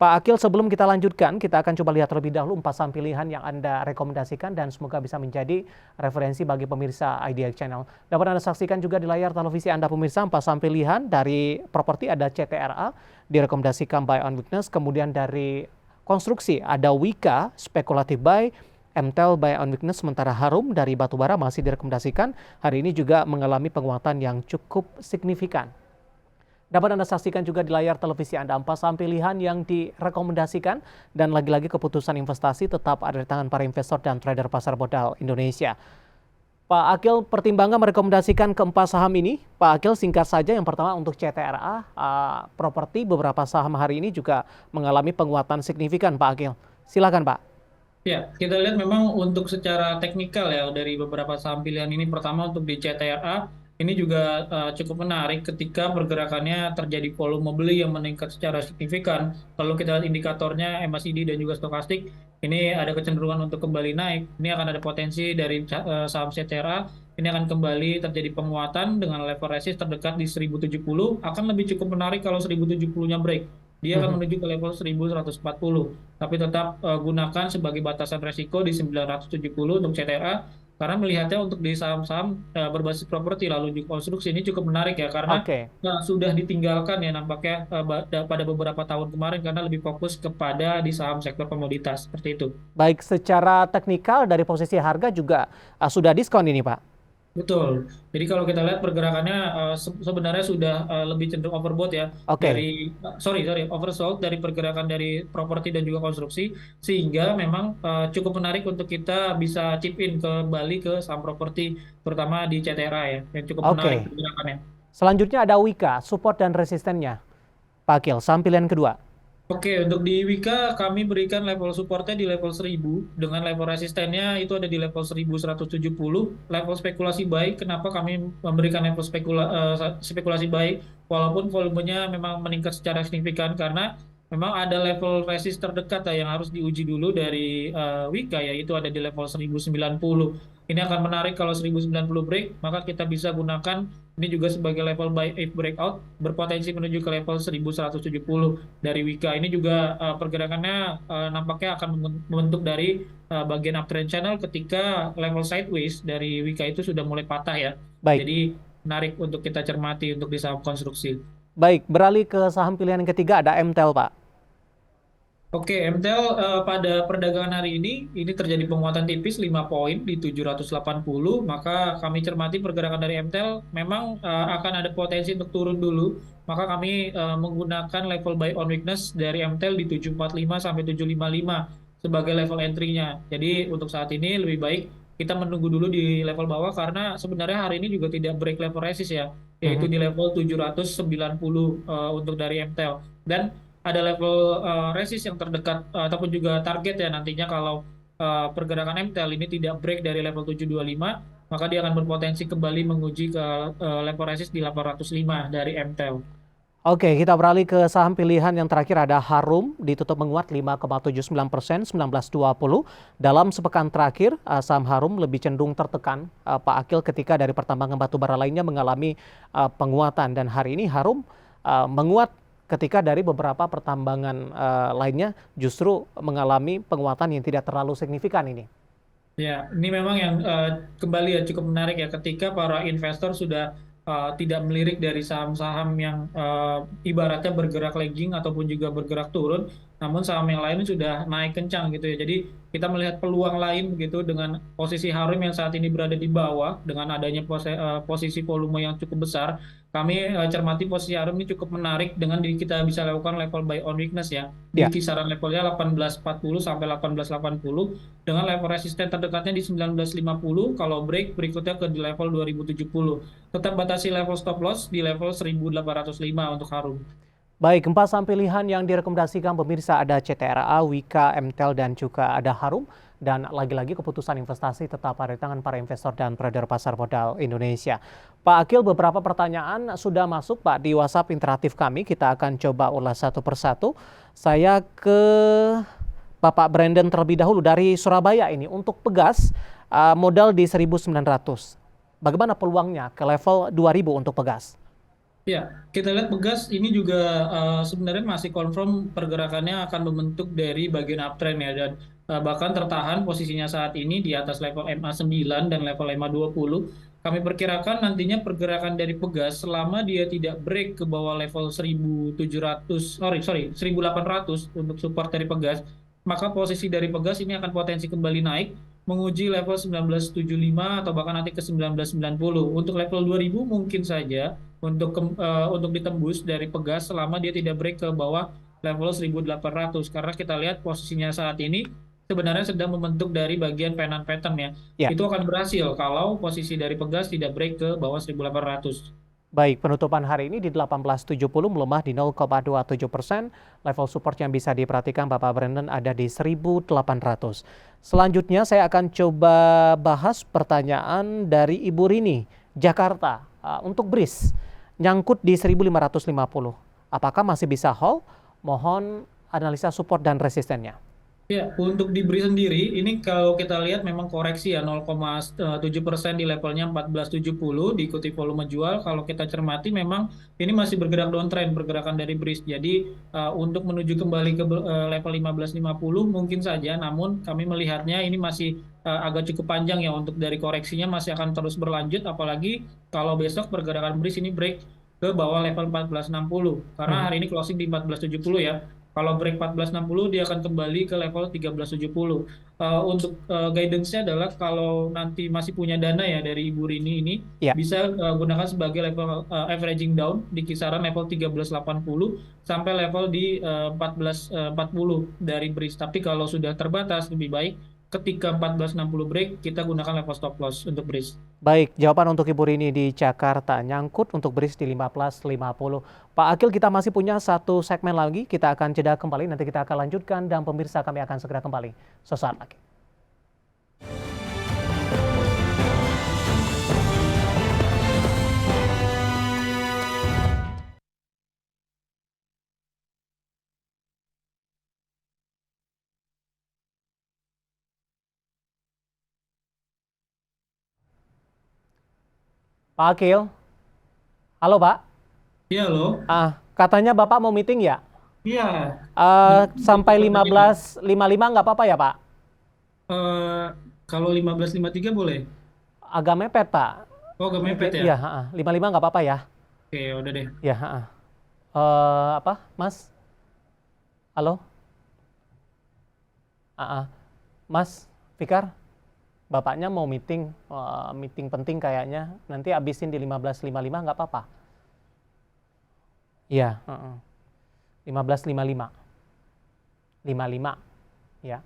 Pak Akil, sebelum kita lanjutkan, kita akan coba lihat terlebih dahulu 4 saham pilihan yang Anda rekomendasikan dan semoga bisa menjadi referensi bagi pemirsa IDX Channel. Dapat Anda saksikan juga di layar televisi Anda pemirsa 4 saham pilihan. Dari properti ada CTRA, direkomendasikan buy on weakness. Kemudian dari konstruksi ada Wika, spekulatif buy, MTEL buy on weakness, sementara Harum dari batubara masih direkomendasikan. Hari ini juga mengalami penguatan yang cukup signifikan. Dapat Anda saksikan juga di layar televisi Anda 4 saham pilihan yang direkomendasikan dan lagi-lagi keputusan investasi tetap ada di tangan para investor dan trader pasar modal Indonesia. Pak Akil, pertimbangan merekomendasikan keempat saham ini. Pak Akil, singkat saja, yang pertama untuk CTRA, properti beberapa saham hari ini juga mengalami penguatan signifikan, Pak Akil. Silakan, Pak. Ya, kita lihat memang untuk secara teknikal ya dari beberapa saham pilihan ini, pertama untuk di CTRA ini juga cukup menarik ketika pergerakannya terjadi volume beli yang meningkat secara signifikan. Kalau kita lihat indikatornya MACD dan juga stokastik, ini ada kecenderungan untuk kembali naik. Ini akan ada potensi dari saham CTRA ini akan kembali terjadi penguatan dengan level resist terdekat di 1070, akan lebih cukup menarik kalau 1070-nya break. Dia akan menuju ke level 1140, tapi tetap gunakan sebagai batasan resiko di 970 untuk CTRA, karena melihatnya untuk di saham-saham berbasis properti lalu di konstruksi ini cukup menarik ya, karena Oke. sudah ditinggalkan ya nampaknya pada beberapa tahun kemarin karena lebih fokus kepada di saham sektor komoditas, seperti itu. Baik, secara teknikal dari posisi harga juga sudah diskon ini, Pak. Betul. Jadi kalau kita lihat pergerakannya sebenarnya sudah lebih cenderung overbought ya Oke. dari sorry oversold dari pergerakan dari properti dan juga konstruksi, sehingga memang cukup menarik untuk kita bisa chip in kembali ke saham properti terutama di CTRA ya yang cukup menarik Oke. pergerakannya. Selanjutnya ada Wika, support dan resistennya. Pak Akil, saham pilihan kedua. Oke, untuk di Wika kami berikan level supportnya di level 1000 dengan level resistennya itu ada di level 1170. Level spekulasi baik, kenapa kami memberikan level spekulasi baik walaupun volumenya memang meningkat secara signifikan, karena memang ada level resist terdekat yang harus diuji dulu dari Wika, yaitu ada di level 1090. Ini akan menarik kalau 1090 break, maka kita bisa gunakan ini juga sebagai level buy if breakout, berpotensi menuju ke level 1170 dari Wika. Ini juga pergerakannya nampaknya akan membentuk dari bagian uptrend channel ketika level sideways dari Wika itu sudah mulai patah ya. Baik. Jadi menarik untuk kita cermati untuk di saham konstruksi. Baik, beralih ke saham pilihan yang ketiga ada MTEL, Pak. Oke, MTEL pada perdagangan hari ini terjadi penguatan tipis 5 poin di 780, maka kami cermati pergerakan dari MTEL memang akan ada potensi untuk turun dulu, maka kami menggunakan level buy on weakness dari MTEL di 745 sampai 755 sebagai level entry-nya. Jadi untuk saat ini lebih baik kita menunggu dulu di level bawah, karena sebenarnya hari ini juga tidak break level resist ya, yaitu Mhm. di level 790 untuk dari MTEL. Dan ada level resist yang terdekat ataupun juga target ya nantinya kalau pergerakan MTEL ini tidak break dari level 725, maka dia akan berpotensi kembali menguji ke level resist di 805 dari MTEL. Oke, kita beralih ke saham pilihan yang terakhir ada Harum, ditutup menguat 5,79%, 19.20. Dalam sepekan terakhir, saham Harum lebih cenderung tertekan, Pak Akil, ketika dari pertambangan batubara lainnya mengalami penguatan. Dan hari ini Harum menguat ketika dari beberapa pertambangan lainnya justru mengalami penguatan yang tidak terlalu signifikan ini. Ya, ini memang yang kembali ya cukup menarik ya ketika para investor sudah tidak melirik dari saham-saham yang ibaratnya bergerak lagging ataupun juga bergerak turun, namun saham yang lain sudah naik kencang gitu ya. Jadi kita melihat peluang lain begitu dengan posisi Harum yang saat ini berada di bawah dengan adanya posisi volume yang cukup besar. Kami cermati posisi Harum ini cukup menarik dengan kita bisa lakukan level buy on weakness ya di Ya. kisaran levelnya 1840 sampai 1880 dengan level resisten terdekatnya di 1950, kalau break berikutnya ke di level 2070. Tetap batasi level stop loss di level 1805 untuk Harum. Baik, 4 saham pilihan yang direkomendasikan pemirsa ada CTRA, Wika, MTEL, dan juga ada Harum. Dan lagi-lagi keputusan investasi tetap ada di tangan para investor dan trader pasar modal Indonesia. Pak Akil, beberapa pertanyaan sudah masuk Pak di WhatsApp interaktif kami. Kita akan coba ulas satu persatu. Saya ke Bapak Brandon terlebih dahulu dari Surabaya ini. Untuk Pegas, modal di 1.900. Bagaimana peluangnya ke level 2.000 untuk Pegas? Ya, kita lihat Pegas ini juga sebenarnya masih confirm pergerakannya akan membentuk dari bagian uptrend ya, dan bahkan tertahan posisinya saat ini di atas level MA9 dan level MA20. Kami perkirakan nantinya pergerakan dari Pegas selama dia tidak break ke bawah level 1700, sorry 1800 untuk support dari Pegas, maka posisi dari Pegas ini akan potensi kembali naik menguji level 1975 atau bahkan nanti ke 1990. Untuk level 2000 mungkin saja untuk ditembus dari Pegas selama dia tidak break ke bawah level 1800, karena kita lihat posisinya saat ini sebenarnya sedang membentuk dari bagian pennant pattern ya. Ya. Itu akan berhasil kalau posisi dari Pegas tidak break ke bawah 1800. Baik, penutupan hari ini di 1870 melemah di 0,27%. Level support yang bisa diperhatikan Bapak Brandon ada di 1800. Selanjutnya saya akan coba bahas pertanyaan dari Ibu Rini, Jakarta. Untuk BRIS, nyangkut di 1550. Apakah masih bisa hold? Mohon analisa support dan resistennya. Ya, untuk di BRI sendiri, ini kalau kita lihat memang koreksi ya 0,7% di levelnya 1470, diikuti volume jual. Kalau kita cermati memang ini masih bergerak downtrend pergerakan dari BRIS. Jadi untuk menuju kembali ke level 1550 mungkin saja, namun kami melihatnya ini masih agak cukup panjang ya, untuk dari koreksinya masih akan terus berlanjut, apalagi kalau besok pergerakan BRIS ini break ke bawah level 1460, karena hari ini closing di 1470 ya. Kalau break 1460 dia akan kembali ke level 1370. Untuk guidance-nya adalah kalau nanti masih punya dana ya dari Ibu Rini ini, Ya. bisa gunakan sebagai level averaging down di kisaran level 1380 sampai level di 1440 dari bridge. Tapi kalau sudah terbatas lebih baik ketika 1460 break kita gunakan level stop loss untuk bridge. Baik, jawaban untuk Ibu Rini di Jakarta. Nyangkut untuk BRIS di 1550. Pak Akil, kita masih punya satu segmen lagi. Kita akan jeda kembali, nanti kita akan lanjutkan. Dan pemirsa, kami akan segera kembali sesaat lagi. Pak Akil, halo Pak. Iya loh. Katanya Bapak mau meeting ya? Iya. Sampai 15.55 nggak apa-apa ya Pak? Eh, Kalau 1553 boleh. Agak mepet Pak. Oh, agak mepet ya? Iya, 55 nggak apa-apa ya? Oke, udah deh. Ya, apa, Mas? Halo? Mas Fikar, Bapaknya mau meeting, meeting penting kayaknya. Nanti abisin di 15.55 nggak apa-apa? Iya, 15.55. 55, ya.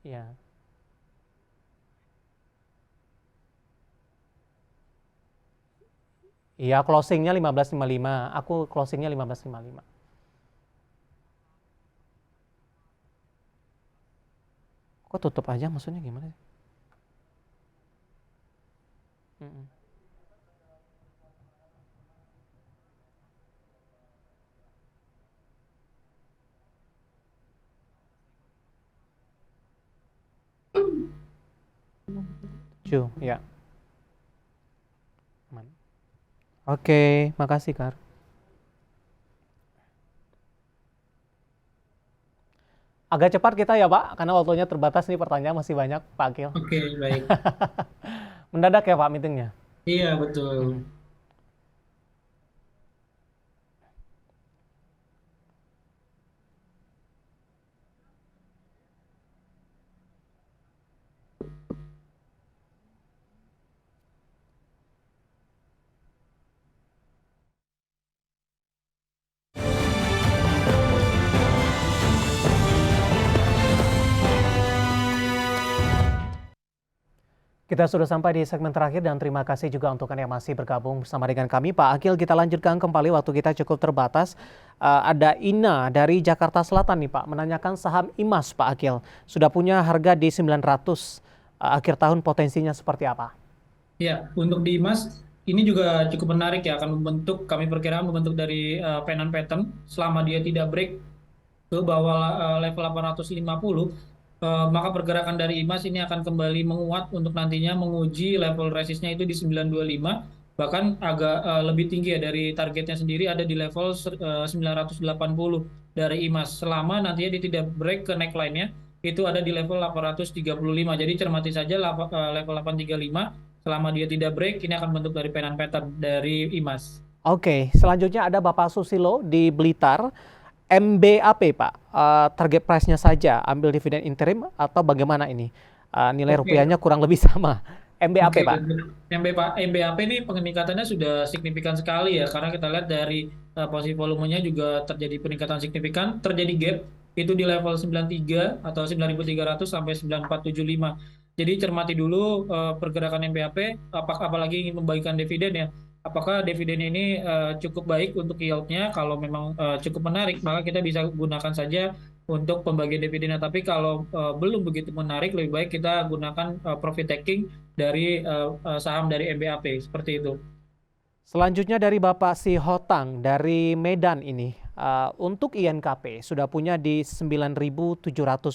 Iya. Iya, closingnya 15.55. Aku closingnya 15.55. Kok tutup aja, maksudnya gimana sih? Mm-mm. Ya. Aman. Oke, makasih Kar. Agak cepat kita ya Pak, karena waktunya terbatas nih, pertanyaan masih banyak Pak Akil. Oke, baik. Mendadak ya Pak meetingnya? Iya, betul. Mhm. Kita sudah sampai di segmen terakhir dan terima kasih juga untuk Anda yang masih bergabung bersama dengan kami. Pak Akil, kita lanjutkan kembali, waktu kita cukup terbatas. Ada Ina dari Jakarta Selatan nih Pak, menanyakan saham IMAS Pak Akil. Sudah punya harga di 900, akhir tahun potensinya seperti apa? Ya, untuk di emas ini juga cukup menarik ya, akan membentuk, kami perkirakan membentuk dari pennant pattern selama dia tidak break ke bawah level 850, maka pergerakan dari IMAS ini akan kembali menguat untuk nantinya menguji level resistnya itu di 925 bahkan agak lebih tinggi ya dari targetnya sendiri, ada di level 980 dari IMAS. Selama nantinya dia tidak break ke neckline-nya, itu ada di level 835. Jadi cermati saja level 835, selama dia tidak break, ini akan bentuk dari pennant pattern dari IMAS. Oke, selanjutnya ada Bapak Susilo di Blitar. MBAP Pak, target price-nya saja ambil dividen interim atau bagaimana ini? Nilai Oke, rupiahnya kurang lebih sama. Oke, MBAP Pak. MBAP ini peningkatannya sudah signifikan sekali ya, karena kita lihat dari posisi volumenya juga terjadi peningkatan signifikan, terjadi gap itu di level 93 atau 9.300 sampai 9.475. Jadi cermati dulu pergerakan MBAP, apalagi ingin membagikan dividen ya. Apakah dividen ini cukup baik untuk yield-nya? Kalau memang cukup menarik, maka kita bisa gunakan saja untuk pembagian dividennya. Tapi kalau belum begitu menarik, lebih baik kita gunakan profit taking dari saham dari MBAP seperti itu. Selanjutnya dari Bapak Si Hotang dari Medan ini. Untuk INKP sudah punya di 9.700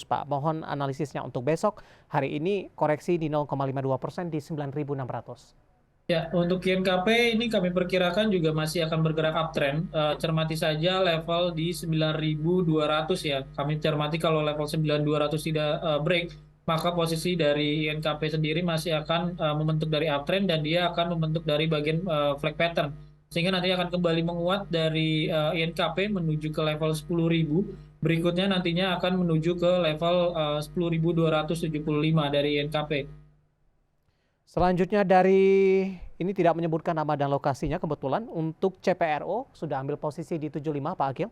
Pak. Mohon analisisnya untuk besok. Hari ini koreksi di 0,52% di 9.600. Ya, untuk INKP ini kami perkirakan juga masih akan bergerak uptrend. Cermati saja level di 9.200 ya. Kami cermati kalau level 9.200 tidak break, maka posisi dari INKP sendiri masih akan membentuk dari uptrend dan dia akan membentuk dari bagian flag pattern. Sehingga nanti akan kembali menguat dari INKP menuju ke level 10.000. Berikutnya nantinya akan menuju ke level 10.275 dari INKP. Selanjutnya dari ini tidak menyebutkan nama dan lokasinya kebetulan. Untuk CPRO sudah ambil posisi di 75 Pak Akil.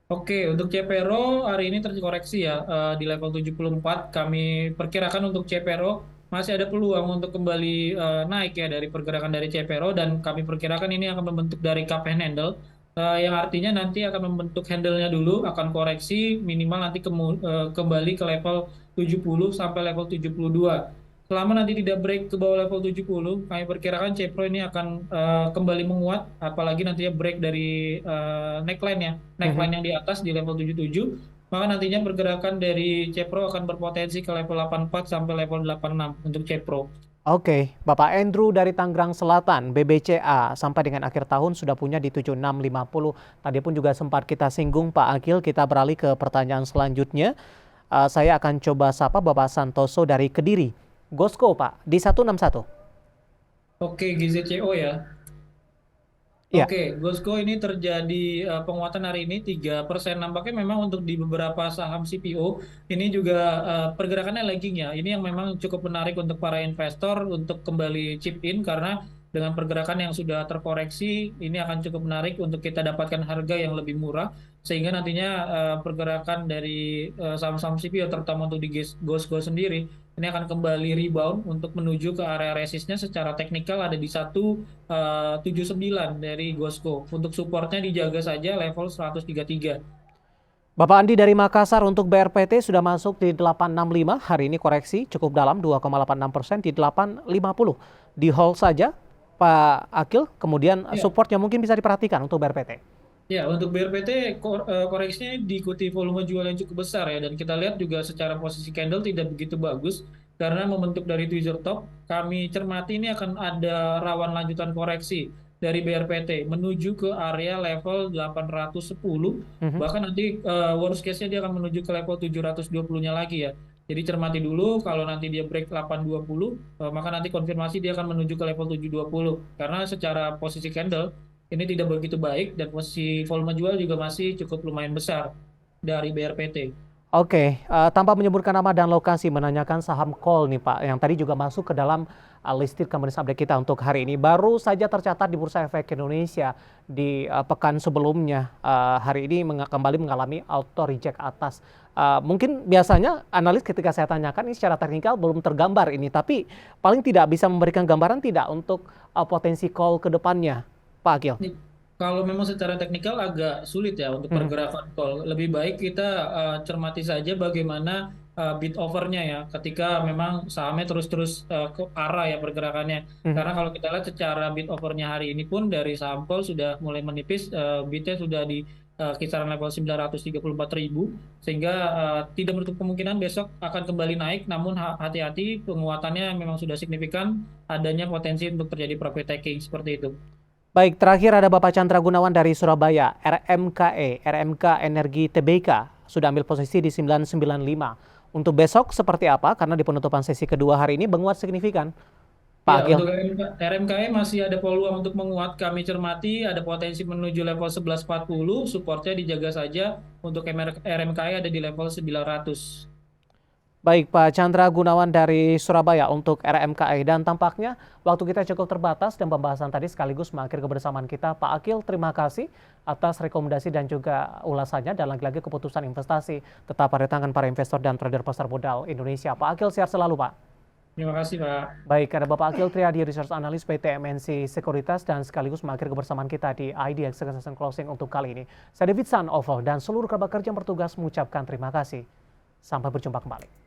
Oke, untuk CPRO hari ini terkoreksi ya di level 74. Kami perkirakan untuk CPRO masih ada peluang untuk kembali naik ya dari pergerakan dari CPRO, dan kami perkirakan ini akan membentuk dari cup and handle yang artinya nanti akan membentuk handle-nya dulu, akan koreksi minimal nanti kembali ke level 70 sampai level 72. Selama nanti tidak break ke bawah level 70, kami perkirakan Cepro ini akan kembali menguat, apalagi nantinya break dari neckline-nya. Neckline yang di atas di level 77, maka nantinya pergerakan dari Cepro akan berpotensi ke level 84 sampai level 86 untuk Cepro. Oke, Bapak Andrew dari Tangerang Selatan, BBCA sampai dengan akhir tahun sudah punya di 7650. Tadi pun juga sempat kita singgung Pak Akil, kita beralih ke pertanyaan selanjutnya. Saya akan coba sapa Bapak Santoso dari Kediri. Gosko Pak, di 161. Oke, GZCO ya. Iya. Oke, Gosco ini terjadi penguatan hari ini 3%. Nampaknya memang untuk di beberapa saham CPO ini juga pergerakannya lagging ya. Ini yang memang cukup menarik untuk para investor untuk kembali chip in, karena dengan pergerakan yang sudah terkoreksi ini akan cukup menarik untuk kita dapatkan harga yang lebih murah, sehingga nantinya pergerakan dari saham-saham CPO terutama untuk di Gosco sendiri ini akan kembali rebound untuk menuju ke area resistnya. Secara teknikal ada di 179 dari Gosco. Untuk supportnya dijaga saja level 133. Bapak Andi dari Makassar untuk BRPT sudah masuk di 865. Hari ini koreksi cukup dalam 2,86% di 850. Di hold saja Pak Akil, kemudian Ya, supportnya mungkin bisa diperhatikan untuk BRPT. ya, untuk BRPT koreksinya diikuti volume jual yang cukup besar ya, dan kita lihat juga secara posisi candle tidak begitu bagus karena membentuk dari tweezer top. Kami cermati ini akan ada rawan lanjutan koreksi dari BRPT menuju ke area level 810, Mhm. bahkan nanti worst case-nya dia akan menuju ke level 720-nya lagi ya. Jadi cermati dulu, kalau nanti dia break 820, maka nanti konfirmasi dia akan menuju ke level 720, karena secara posisi candle ini tidak begitu baik dan posisi volume jual juga masih cukup lumayan besar dari BRPT. Oke, tanpa menyebutkan nama dan lokasi, menanyakan saham call nih Pak, yang tadi juga masuk ke dalam listed companies update kita untuk hari ini. Baru saja tercatat di Bursa Efek Indonesia di pekan sebelumnya. Hari ini kembali mengalami auto reject atas. Mungkin biasanya analis ketika saya tanyakan ini secara teknikal belum tergambar ini, tapi paling tidak bisa memberikan gambaran tidak untuk potensi call ke depannya, Pak Akil? Nih, kalau memang secara teknikal agak sulit ya untuk Mhm. pergerakan call. Lebih baik kita cermati saja bagaimana bid overnya ya, ketika memang sahamnya terus-terus ke arah ya pergerakannya. Mhm. Karena kalau kita lihat secara bid overnya hari ini pun dari saham call sudah mulai menipis, bidnya sudah di kisaran level 934.000, sehingga tidak menutup kemungkinan besok akan kembali naik, namun hati-hati penguatannya memang sudah signifikan, adanya potensi untuk terjadi profit taking seperti itu. Baik, terakhir ada Bapak Chandra Gunawan dari Surabaya, RMK Energi Tbk, sudah ambil posisi di 995. Untuk besok seperti apa? Karena di penutupan sesi kedua hari ini menguat signifikan. Pak Ya, Agil. untuk RMKE masih ada peluang untuk menguat, kami cermati ada potensi menuju level 1140, supportnya dijaga saja, untuk RMKE ada di level 900. Baik, Pak Chandra Gunawan dari Surabaya untuk RMKI. Dan tampaknya waktu kita cukup terbatas dan pembahasan tadi sekaligus mengakhiri kebersamaan kita. Pak Akil, terima kasih atas rekomendasi dan juga ulasannya. Dan lagi-lagi keputusan investasi tetap pada tangan para investor dan trader pasar modal Indonesia. Pak Akil, sehat selalu, Pak. Terima kasih, Pak. Baik, ada Bapak Akil Triadi, Research Analyst PT MNC Sekuritas, dan sekaligus mengakhiri kebersamaan kita di IDX Succession Closing untuk kali ini. Saya David San Ovo dan seluruh kerabat kerja yang bertugas mengucapkan terima kasih. Sampai berjumpa kembali.